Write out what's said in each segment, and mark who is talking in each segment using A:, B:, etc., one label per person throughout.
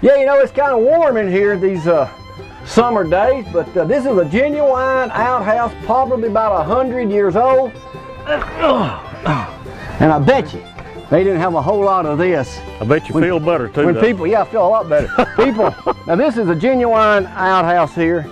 A: Yeah, you know, it's kind of warm in here these summer days, but this is a genuine outhouse, probably about 100 years old. And I bet you they didn't have a whole lot of this.
B: I bet you feel better too.
A: When people, yeah, I feel a lot better. People, now this is a genuine outhouse here.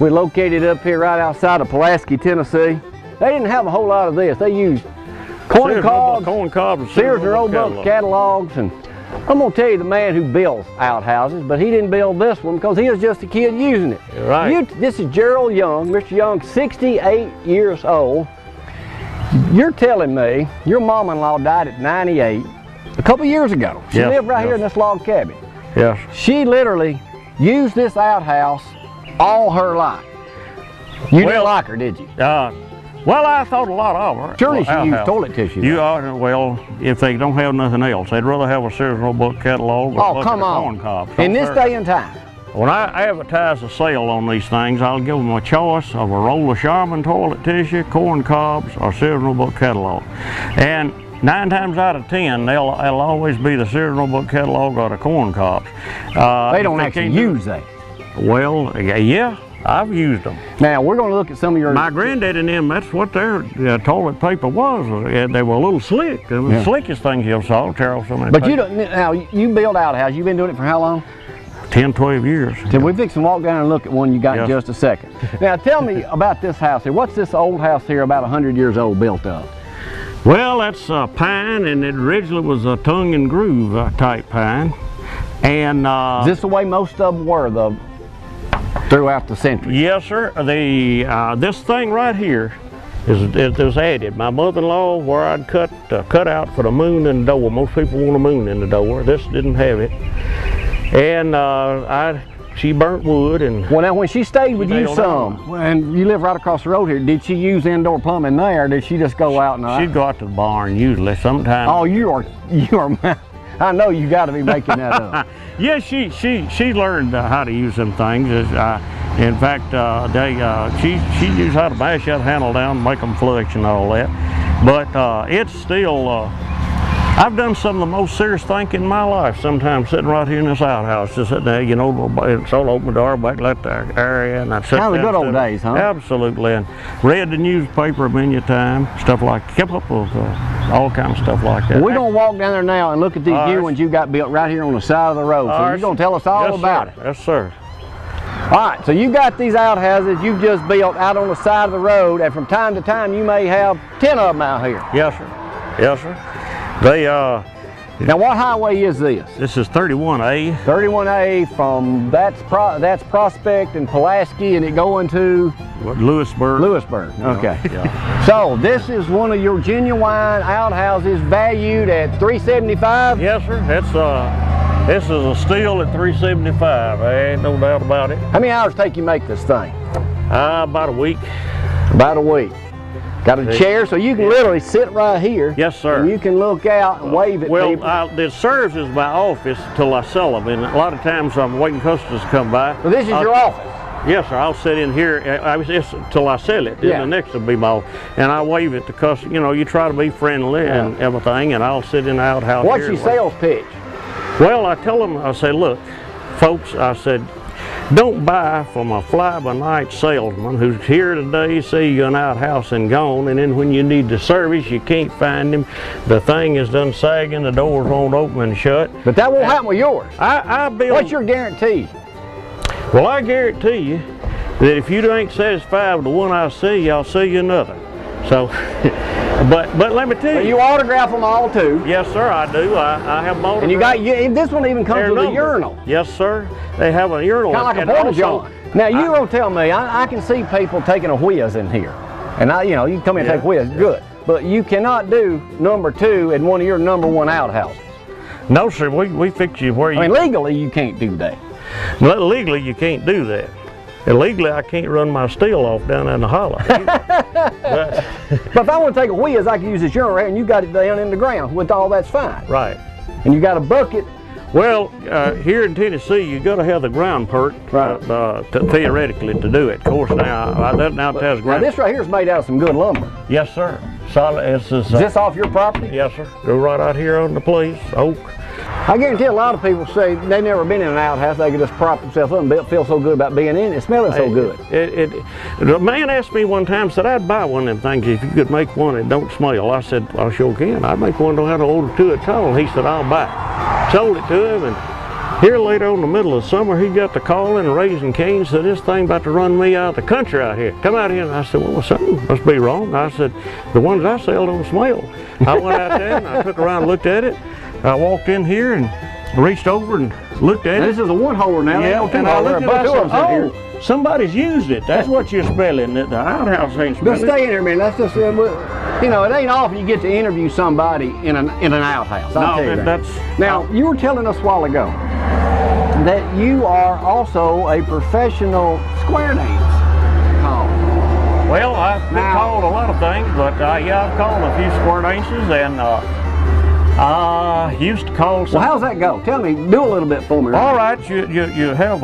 A: We're located up here right outside of Pulaski, Tennessee. They didn't have a whole lot of this. They used corn cobs, Sears and Roebuck catalogs, and I'm gonna tell you the man who builds outhouses, but he didn't build this one because he was just a kid using it.
B: You're right.
A: This is Gerald Young. Mr. Young, 68 years old. You're telling me your mom-in-law died at 98 a couple years ago. She lived right here in this log cabin.
B: Yes.
A: She literally used this outhouse all her life. You didn't like her, did you?
B: Well, I thought a lot of her.
A: Surely she used toilet tissue.
B: Well, if they don't have nothing else, they'd rather have a Sears and Roebuck catalog or a corn cob.
A: In this day and time.
B: When I advertise a sale on these things, I'll give them a choice of a roll of Charmin toilet tissue, corn cobs, or Sears and Roebuck catalog. And 9 times out of 10, they'll always be the Sears and Roebuck catalog or the corn cobs.
A: They don't actually use that.
B: Well, yeah, I've used them.
A: Now, we're going to look at some of your...
B: My granddad and them, that's what their toilet paper was. They were a little slick. They were the slickest things you ever saw, tear off so many
A: But you don't, now, you build outhouses. You've been doing it for how long?
B: 10, 12 years.
A: So we fix and walk down and look at one you got in just a second. Now, tell me about this house here. What's this old house here about 100 years old built of?
B: Well, that's pine, and it originally was a tongue and groove type pine. And
A: is this the way most of them were throughout the century?
B: Yes, sir. This thing right here is added. My mother-in-law, where I'd cut out for the moon in the door. Most people want a moon in the door. This didn't have it. And she burnt wood. And
A: well, now when she stayed with you some, and you live right across the road here, did she use indoor plumbing there, or did she just go out and...
B: She'd go out to the barn usually, sometimes.
A: Oh, you are, I know you got to be making that up.
B: Yeah, she learned how to use them things. In fact, she knew how to bash that handle down, make them flush and all that. But it's still... I've done some of the most serious thinking in my life, sometimes sitting right here in this outhouse, just sitting there, you know, so open the door, back let the area, and I'd sit
A: down. Kind of the good old days, huh?
B: Absolutely, and read the newspaper many a time, stuff like, kept up with all kinds of stuff like that.
A: Well, we're going to walk down there now and look at these new ones you got built right here on the side of the road, so you're going to tell us all about it.
B: Yes, sir.
A: All right, so you got these outhouses you've just built out on the side of the road, and from time to time you may have 10 of them out here.
B: Yes, sir. Yes, sir.
A: Now what highway is this?
B: This is 31A.
A: 31A from, that's Prospect and Pulaski, and it going to?
B: Lewisburg.
A: Lewisburg, okay. Yeah. So this is one of your genuine outhouses valued at $375?
B: Yes, sir. This is a steal at $375. There ain't no doubt about it.
A: How many hours take you make this thing?
B: About a week.
A: About a week. Got a chair, so you can literally sit right here.
B: Yes, sir.
A: And you can look out and wave at people.
B: Well, this serves as my office till I sell them, and a lot of times I'm waiting customers to come by.
A: So this is your office?
B: Yes, sir. I'll sit in here till I sell it. Then the next will be my office. And I wave at the customer. You know, you try to be friendly and everything, and I'll sit in the outhouse.
A: What's your sales pitch?
B: Well, I tell them, I say, look, folks, I said, don't buy from a fly-by-night salesman who's here today, see you an outhouse and gone, and then when you need the service, you can't find him. The thing is done sagging, the doors won't open and shut.
A: But that won't happen with yours.
B: I build.
A: What's your guarantee?
B: Well, I guarantee you that if you ain't satisfied with the one I see, I'll see you another. So, but let me tell you.
A: You autograph them all too.
B: Yes, sir, I do. I have them autographed.
A: And you got this one even comes with a urinal.
B: Yes, sir. They have a urinal.
A: Kind of like a porta john. Now you don't tell me. I can see people taking a whiz in here, and you can come in and take a whiz. Good, but you cannot do number 2 in one of your number 1 outhouses.
B: No, sir. We fix you where you.
A: I mean, legally you can't do that.
B: Well, legally you can't do that. Illegally, I can't run my steel off down in the hollow.
A: But if I want to take a whiz, I can use this urinal, and you got it down in the ground. With all that's fine.
B: Right.
A: And you got a bucket.
B: Well, here in Tennessee, you got to have the ground perk, theoretically, to do it. Of course, now
A: this right here is made out of some good lumber.
B: Yes, sir. Solid.
A: Is this off your property?
B: Yes, sir. Go right out here on the place, oak.
A: I guarantee a lot of people say they've never been in an outhouse. They can just prop themselves up and feel so good about being in it. It's smelling so good.
B: The man asked me one time, said I'd buy one of them things if you could make one that don't smell. I said, I sure can. I'd make one that don't have to order to it at all. He said, I'll buy it. Sold it to him, and here later on in the middle of summer, he got to calling and raising Cain, said, this thing about to run me out of the country out here. Come out here. And I said, well, something must be wrong. I said, the ones I sell don't smell. I went out there and I took around and looked at it. I walked in here and reached over and looked at it.
A: This is a one-holer now.
B: Yeah, and I looked at it and said, oh, somebody's used it. That's what you're smelling. The outhouse ain't smelling.
A: Just stay in there a minute. That's just, you know, it ain't often you get to interview somebody in an outhouse. I'll tell you that. Now, you were telling us a while ago that you are also a professional square dance caller.
B: Well, I've been called a lot of things, but yeah, I've called a few square dances, and I used to call some.
A: Well, how's that go? Tell me, do a little bit for me.
B: All right, you have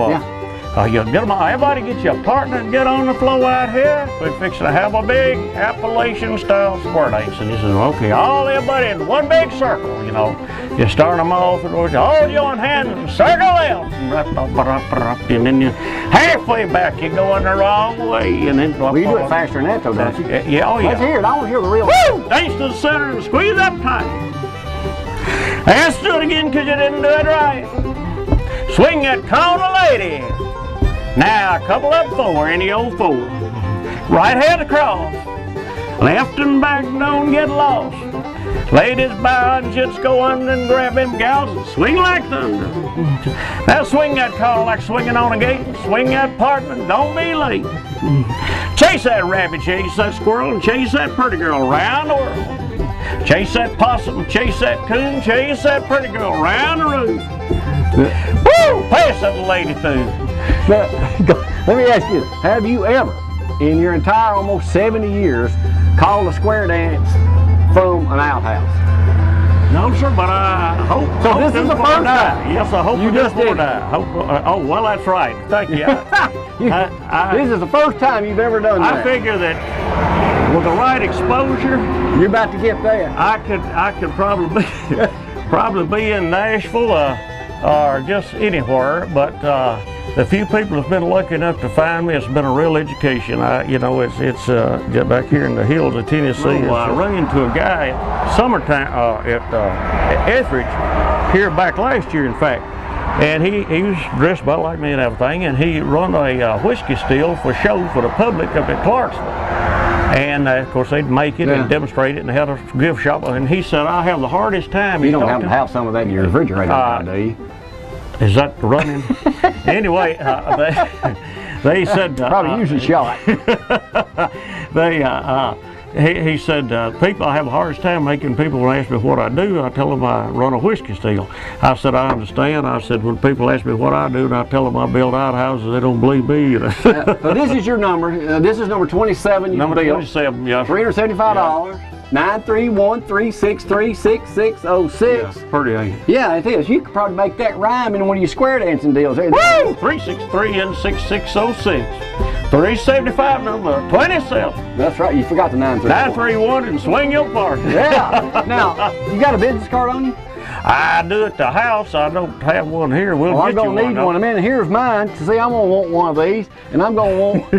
B: you get them. Everybody get you a partner and get on the floor out here. We're fixing to have a big Appalachian style square dance. And he says, okay, all everybody in one big circle, you know. You start them off and all join hands and circle left. And then you halfway back, you go in the wrong way. And then
A: well, you do it faster than that though, don't you?
B: Yeah, oh yeah.
A: Let's hear it. I want to hear the real.
B: Woo! Dance to the center and squeeze up tight. And let's do it again because you didn't do it right. Swing that corner, lady. Now, a couple up four, any old four. Right hand across. Left and back, don't get lost. Ladies bow and just go under and grab them gals and swing like thunder. Now swing that corner like swinging on a gate. Swing that partner, don't be late. Chase that rabbit, chase that squirrel, and chase that pretty girl round the world. Chase that possum, chase that coon, chase that pretty girl round the room. Woo! Pass that lady through.
A: Let me ask you, have you ever, in your entire almost 70 years, called a square dance from an outhouse?
B: No, sir, but I hope.
A: So this is the first time?
B: Yes, I hope
A: you just did.
B: Oh, well, that's right. Thank you.
A: This is the first time you've ever done that.
B: I figure that with the right exposure,
A: you're about to get there.
B: I could probably be in Nashville or just anywhere, but the few people that's been lucky enough to find me, it's been a real education. You know, it's back here in the hills of Tennessee. I ran into a guy summertime at Etheridge here back last year, in fact, and he was dressed about like me and everything, and he run a whiskey still for show for the public up at Clarksville. And of course they'd make it and demonstrate it, and they had a gift shop. And he said, "I have the hardest time."
A: You don't happen to have some of that in your refrigerator now, do you?
B: Is that running? Anyway, they said
A: probably use a shot.
B: He said, people, I have the hardest time making people ask me what I do. I tell them I run a whiskey still. I said, I understand. I said, when people ask me what I do, and I tell them I build outhouses, they don't believe me.
A: So this is your number. This is number 27.
B: Number 27, yes.
A: $375. 931-363-6606.
B: Yeah, pretty, ain't it?
A: Yeah, it is. You could probably make that rhyme in one of your square dancing deals.
B: Woo! 363 and 6606. 375 number 27.
A: That's right. You forgot the
B: 931 and swing your partner.
A: Yeah. Now, you got a business card on you?
B: I do at the house. I don't have one here. We'll get
A: I'm going to need one in a minute. Here's mine. See, I'm going to want one of these, and I'm going to want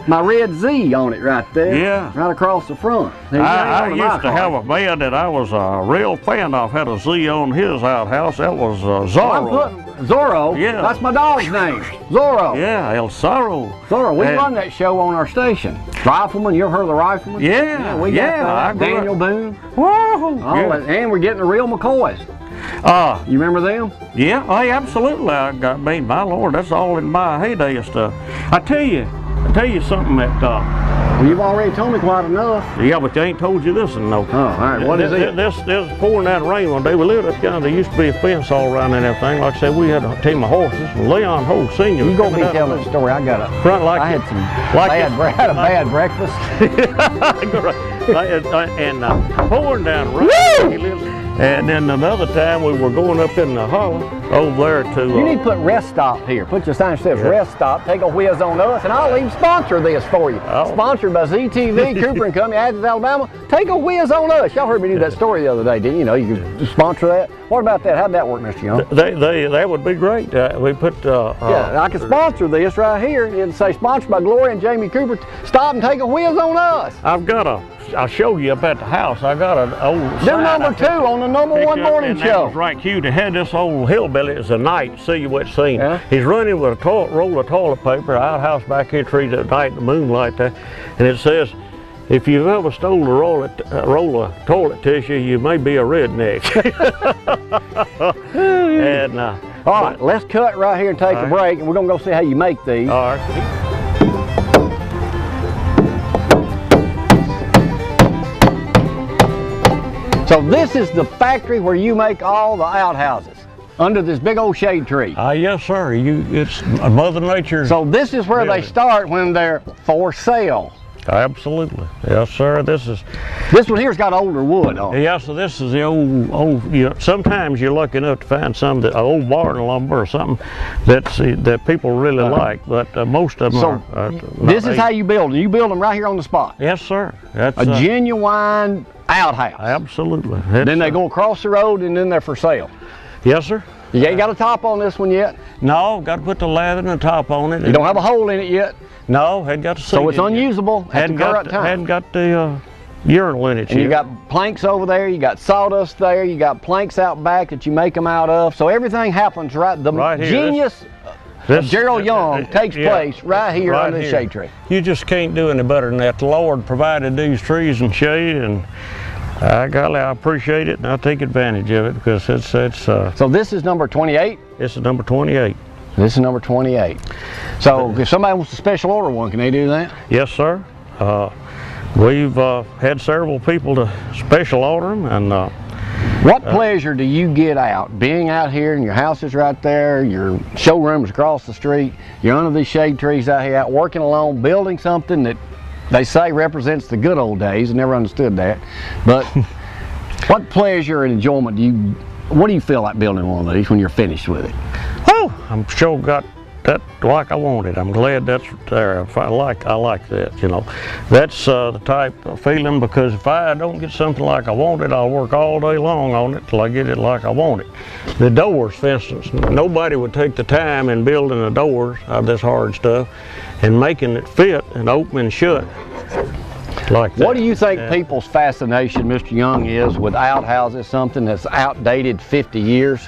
A: my red Z on it right there.
B: Yeah.
A: Right across the front.
B: I used to have a man that I was a real fan of, had a Z on his outhouse. That was Zorro.
A: Zorro?
B: Yeah.
A: That's my dog's name. Zorro.
B: Yeah, El Zorro.
A: Zorro. We run that show on our station. Rifleman. You ever heard of the Rifleman?
B: Yeah.
A: We got that. Daniel Boone.
B: Whoa.
A: And we're getting the real McCoys. You remember them?
B: Yeah, absolutely. I mean, my Lord, that's all in my heyday stuff. I tell you something that.
A: Well, you've already told me quite enough.
B: Yeah, but they ain't told you this and no.
A: Oh, all right. What is it?
B: This pouring down rain one day. We lived up there. There used to be a fence all around and everything. Like I said, we had a team of horses. Leon Ho Senior.
A: You go be telling the story. I got a
B: front like
A: I had some had a bad breakfast.
B: And pouring down rain. He lives And then another time we were going up in the hollow over there to...
A: You need to put rest stop here. Put your sign that says rest stop, take a whiz on us, and I'll even sponsor this for you.
B: Oh.
A: Sponsored by ZTV, Cooper & Company, Athens, Alabama. Take a whiz on us. Y'all heard me do that story the other day, didn't you? You could sponsor that. What about that? How'd that work, Mr. Young?
B: That would be great. We put...
A: yeah, I can sponsor this right here. It'll say sponsored by Gloria and Jamie Cooper. Stop and take a whiz on us.
B: I'll show you up at the house. I got an old
A: They're number 2 on the #1 morning show.
B: That was right cute. They had this old hillbilly. It's a night silhouette scene.
A: Yeah.
B: He's running with a roll of toilet paper, outhouse back entry at night, the moonlight there, and it says, "If you've ever stolen a roll of toilet tissue, you may be a redneck." And
A: all right, let's cut right here and take a break, and we're gonna go see how you make these.
B: All right.
A: So this is the factory where you make all the outhouses under this big old shade tree.
B: Yes, sir. It's Mother Nature.
A: So this is where they start when they're for sale.
B: Absolutely. Yes, sir. This
A: one here's got older wood on it.
B: Yeah, so this is the old sometimes you're lucky enough to find some that old barn lumber or something that people really like, but most of them are.
A: This is how you build them. You build them right here on the spot.
B: Yes, sir. That's
A: a genuine outhouse.
B: Absolutely.
A: Then they go across the road and then they're for sale.
B: Yes, sir.
A: You ain't got a top on this one yet?
B: No, got to put the lather and the top on it.
A: You don't have a hole in it yet?
B: No, hadn't got the seat.
A: So it's unusable at the current time.
B: Hadn't got the urinal in it
A: and
B: yet.
A: You got planks over there, you got sawdust there, you got planks out back that you make them out of. So everything happens right here. Genius of Gerald Young takes place right here under the shade tree.
B: You just can't do any better than that. The Lord provided these trees and shade, and golly, I appreciate it, and I take advantage of it because it's.
A: So this is number 28?
B: This is number 28.
A: This is number 28. So if somebody wants a special order one, can they do that?
B: Yes, sir. We've had several people to special order them, and
A: what pleasure do you get out being out here, and your house is right there, your showroom is across the street, you're under these shade trees out here, out working alone, building something that they say represents the good old days. I never understood that, but what pleasure and enjoyment what do you feel like building one of these when you're finished with it?
B: Oh, I'm sure got that like I wanted. I'm glad that's there. I like that, you know. That's the type of feeling, because if I don't get something like I want it, I'll work all day long on it till I get it like I want it. The doors, for instance, nobody would take the time in building the doors out of this hard stuff and making it fit and open and shut like that.
A: What do you think people's fascination, Mr. Young, is with outhouses, something that's outdated 50 years?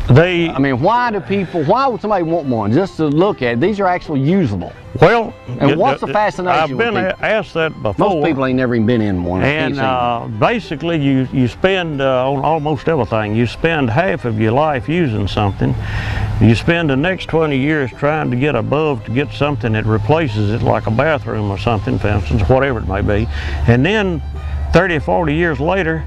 A: I mean, why would somebody want one just to look at? These are actually usable.
B: Well,
A: and what's the fascination?
B: I've been asked that before.
A: Most people ain't never even been in one.
B: And basically, you spend on almost everything. You spend half of your life using something. You spend the next 20 years trying to get above to get something that replaces it, like a bathroom or something, for instance, whatever it may be. And then 30 or 40 years later,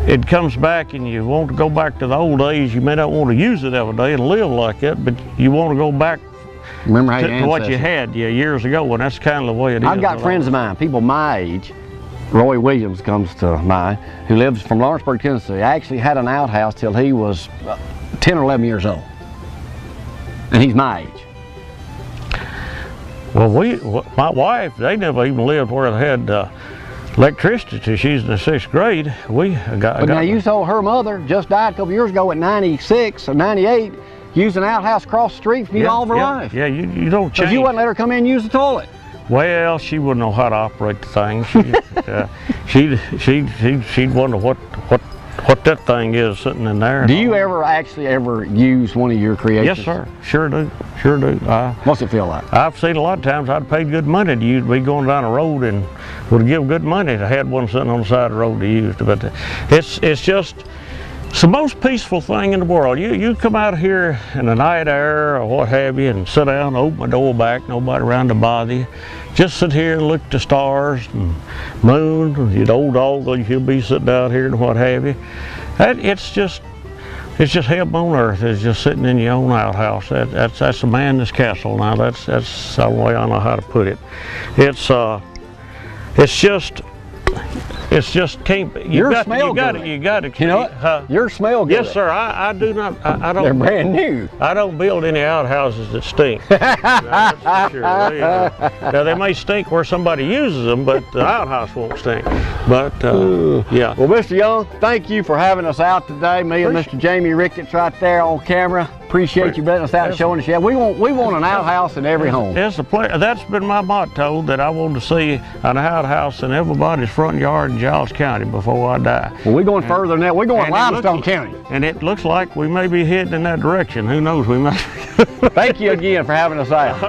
B: it comes back and you want to go back to the old days. You may not want to use it every day and live like that, but you want to go back to what you had years ago, and that's kind of the way it is.
A: I've got friends of mine, people my age. Roy Williams comes to mind, who lives from Lawrenceburg, Tennessee. I actually had an outhouse till he was 10 or 11 years old, and he's my age.
B: Well, my wife, they never even lived where they had electricity till she's in the 6th grade.
A: But now you told her mother just died a couple years ago at 96 or 98, used an outhouse across the street from you all of her life.
B: Yeah, you don't change.
A: So you wouldn't let her come in and use the toilet?
B: Well, she wouldn't know how to operate the thing. She'd wonder what that thing is sitting in there.
A: Do you ever use one of your creations?
B: Yes, sir. Sure do.
A: What's it feel like?
B: I've seen a lot of times I'd paid good money to use. Be going down the road and would give good money to have one sitting on the side of the road to use. But it's just it's the most peaceful thing in the world. You come out here in the night air or what have you, and sit down, open my door back, nobody around to bother you. Just sit here and look at the stars and moon. The old dog, he'll be sitting out here and what have you. It's just heaven on earth. It's just sitting in your own outhouse. That's a man's castle. Now that's the way I know how to put it. It's just It's just can't.
A: You got it.
B: You got it.
A: You know what? Yours smell good.
B: Yes, sir. I do not. I don't.
A: They're brand new.
B: I don't build any outhouses that stink. That's for sure. Now they may stink where somebody uses them, but the outhouse won't stink. But yeah.
A: Well, Mr. Young, thank you for having us out today. Me and Mr. Jamie Ricketts right there on camera. Appreciate you letting us out and showing us. Yeah, we want an outhouse in every home.
B: It's that's been my motto, that I want to see an outhouse in everybody's front yard in Giles County before I die.
A: Well, we're going further than that. We're going Limestone County.
B: And it looks like we may be heading in that direction. Who knows? We may.
A: Thank you again for having us out.